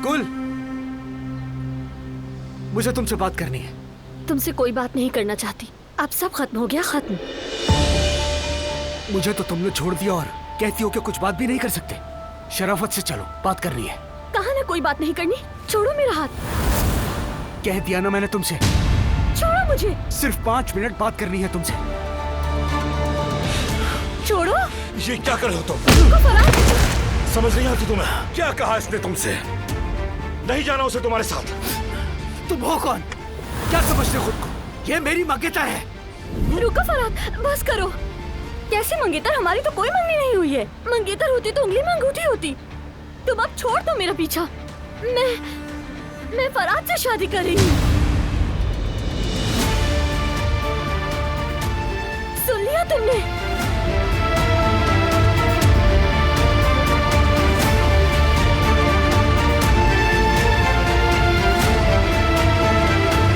गुल, मुझे तुमसे बात करनी है। तुमसे कोई बात नहीं करना चाहती। अब सब खत्म हो गया, खत्म। मुझे तो तुमने छोड़ दिया और कहती हो कि कुछ बात भी नहीं कर सकते। शराफत से चलो, बात करनी है। कहा ना कोई बात नहीं करनी। छोड़ो मेरा हाथ। कह दिया ना मैंने तुमसे। छोड़ो मुझे। सिर्फ 5 मिनट बात करनी है तुमसे। छोड़ो। ये क्या कर रहे हो तुम? रुको फराज। समझ नहीं आती तुम्हें? क्या कहा इसने तुमसे? नहीं जाना उसे तुम्हारे साथ। तुम हो कौन? क्या समझते हो खुद को? ये मेरी मंगेतर है। रुको फराज, बस करो। कैसी मंगेतर? हमारी तो कोई मंगनी नहीं हुई है। मंगेतर होती तो उंगली में अंगूठी होती। तुम अब छोड़ दो मेरा पीछा। मैं फराज से शादी कर रही हूँ। सुन लिया तुमने?